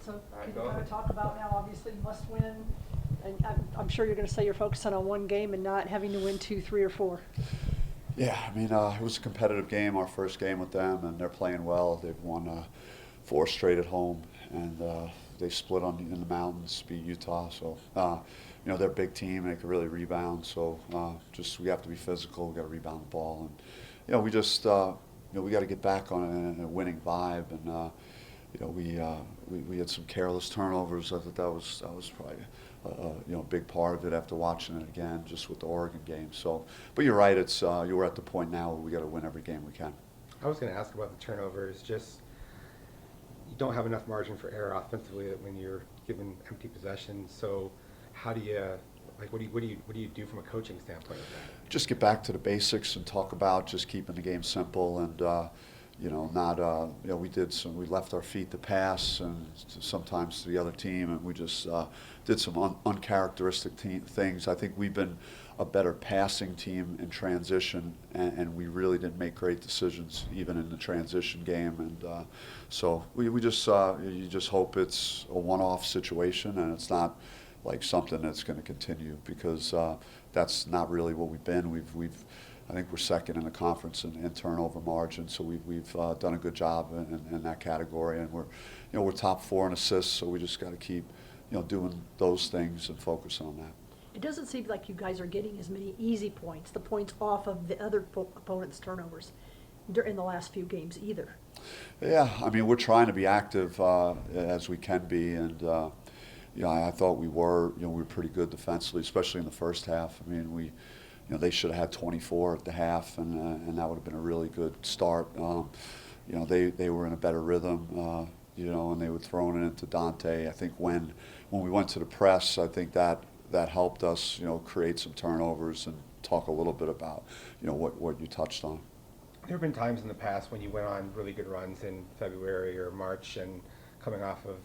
So right, can go you kind ahead. of talk about now, obviously must win, and I'm sure you're going to say you're focusing on one game and not having to win 2, 3, or 4. Yeah, I mean, it was a competitive game, our first game with them, and they're playing well. They've won 4 straight at home, and they split in the mountains, beat Utah. So, they're a big team, and they can really rebound. So, just we have to be physical. We got to rebound the ball, and we just we got to get back on a winning vibe. And we had some careless turnovers. I thought that was probably a big part of it after watching it again, just with the Oregon game. So, but you're right. It's you're at the point now where we got to win every game we can. I was going to ask about the turnovers. Just you don't have enough margin for error offensively when you're given empty possessions. So, how do you what do you do from a coaching standpoint of that? Just get back to the basics and talk about just keeping the game simple and not we left our feet to pass and sometimes to the other team, and we just did some uncharacteristic things. I think we've been a better passing team in transition, and we really didn't make great decisions even in the transition game. And so we just you just hope it's a one-off situation and it's not like something that's going to continue, because that's not really what we've been. I think we're second in the conference in turnover margin, so we've done a good job in that category, and we're top 4 in assists. So we just got to keep doing those things and focus on that. It doesn't seem like you guys are getting as many easy points, the points off of the other opponent's turnovers in the last few games either. Yeah, I mean, we're trying to be active as we can be, and I thought we were pretty good defensively, especially in the first half. I mean, they should have had 24 at the half, and that would have been a really good start. They were in a better rhythm, and they were throwing it into Dante. I think when we went to the press, I think that helped us, create some turnovers and talk a little bit about, what you touched on. There have been times in the past when you went on really good runs in February or March and coming off of,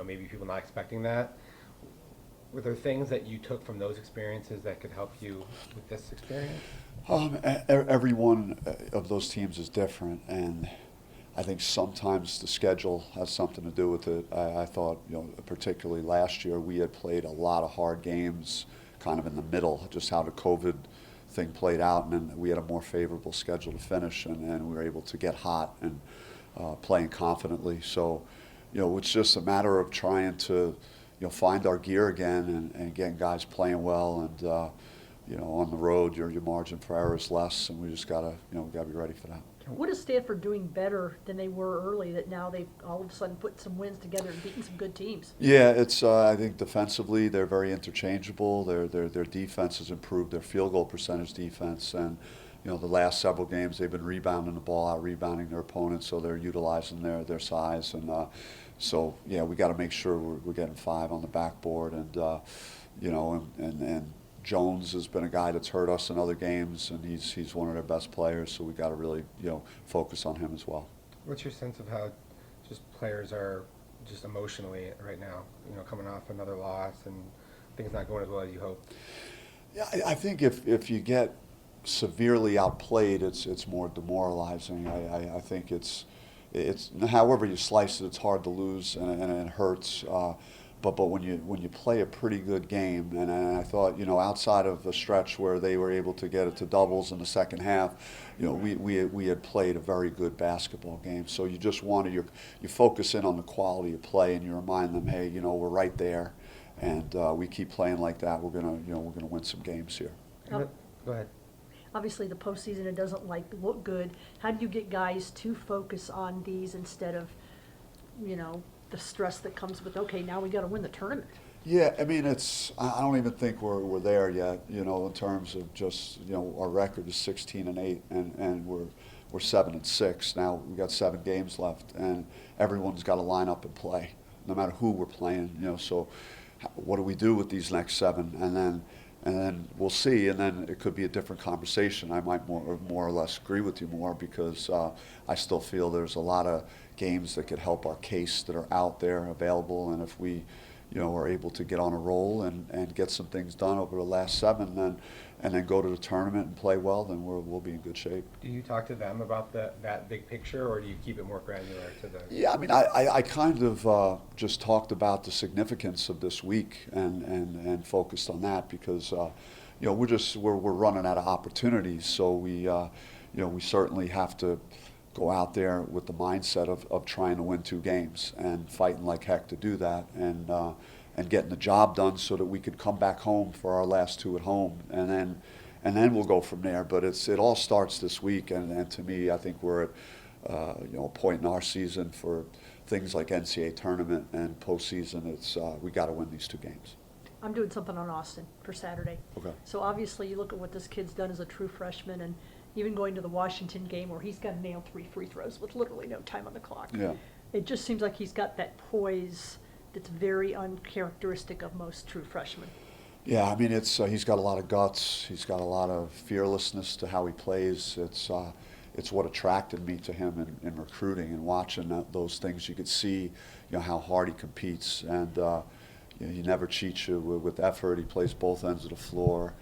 maybe people not expecting that. Were there things that you took from those experiences that could help you with this experience? Every one of those teams is different, and I think sometimes the schedule has something to do with it. I thought, particularly last year, we had played a lot of hard games kind of in the middle, just how the COVID thing played out, and then we had a more favorable schedule to finish, and we were able to get hot and playing confidently. So, it's just a matter of trying to find our gear again and getting guys playing well, and on the road your margin for error is less, and we just gotta be ready for that. What is Stanford doing better than they were early that now they've all of a sudden put some wins together and beaten some good teams? Yeah, it's I think defensively they're very interchangeable. Their defense has improved, their field goal percentage defense, and the last several games they've been rebounding the ball, out rebounding their opponents, so they're utilizing their size, and so yeah, we got to make sure we're getting 5 on the backboard, and and Jones has been a guy that's hurt us in other games, and he's one of their best players, so we got to really focus on him as well. What's your sense of how just players are just emotionally right now? Coming off another loss and things not going as well as you hoped. Yeah, I think if you get severely outplayed, it's more demoralizing. I think it's however you slice it, it's hard to lose, and it hurts. But when you play a pretty good game, and I thought outside of the stretch where they were able to get it to doubles in the second half, we had played a very good basketball game. So you just you focus in on the quality of play, and you remind them, hey, we're right there, and we keep playing like that. We're gonna win some games here. Go ahead. Obviously, the postseason, it doesn't look good. How do you get guys to focus on these instead of, the stress that comes with, okay, now we got to win the tournament? Yeah, I mean, I don't even think we're there yet. In terms of just our record is 16-8, and we're 7-6 now. We got 7 games left, and everyone's got to line up and play, no matter who we're playing. So, what do we do with these next 7? And then we'll see, and then it could be a different conversation. I might more or less agree with you more, because I still feel there's a lot of games that could help our case that are out there available, and if we are able to get on a roll and get some things done over the last 7, and then go to the tournament and play well, then we'll be in good shape. Do you talk to them about that big picture, or do you keep it more granular to the? Yeah, I mean, I kind of just talked about the significance of this week and focused on that because we're running out of opportunities, so we certainly have to go out there with the mindset of trying to win 2 games and fighting like heck to do that, and getting the job done so that we could come back home for our last 2 at home, and then we'll go from there. But it all starts this week, and to me, I think we're at a point in our season for things like NCAA tournament and postseason. It's we got to win these 2 games. I'm doing something on Austin for Saturday. Okay. So obviously you look at what this kid's done as a true freshman, and even going to the Washington game where he's got to nail 3 free throws with literally no time on the clock. Yeah. It just seems like he's got that poise that's very uncharacteristic of most true freshmen. Yeah, I mean, he's got a lot of guts. He's got a lot of fearlessness to how he plays. It's what attracted me to him in recruiting and watching those things. You could see, how hard he competes, and he never cheats you with effort. He plays both ends of the floor,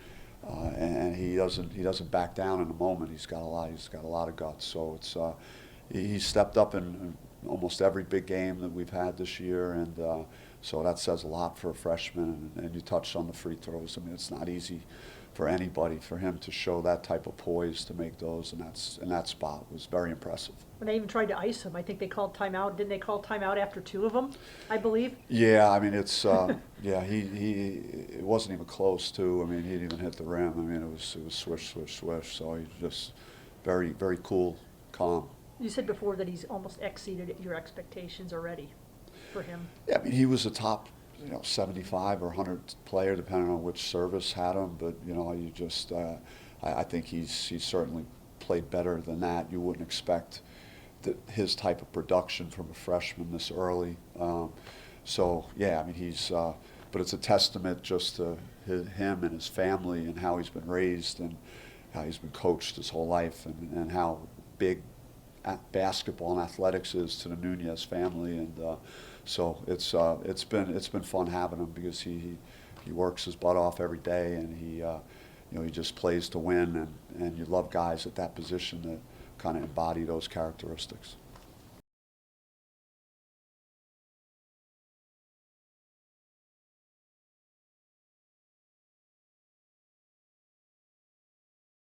and he doesn't back down in a moment. He's got a lot of guts. So he's stepped up in almost every big game that we've had this year, and so that says a lot for a freshman. And you touched on the free throws. I mean, it's not easy for anybody, for him to show that type of poise to make those, and that spot was very impressive. When they even tried to ice him, I think they called timeout. Didn't they call timeout after 2 of them, I believe? Yeah, I mean, it's it wasn't even close to. I mean, he didn't even hit the rim. I mean, it was swish, swish, swish. So he's just very, very cool, calm. You said before that he's almost exceeded your expectations already for him. Yeah, I mean, he was a top 75 or 100 player, depending on which service had him. But you just I think he's certainly played better than that. You wouldn't expect his type of production from a freshman this early. So yeah, I mean, but it's a testament just to him and his family and how he's been raised and how he's been coached his whole life, and how big basketball and athletics is to the Nunez family. And so it's been fun having him, because he works his butt off every day, and he just plays to win, and you love guys at that position that kind of embody those characteristics.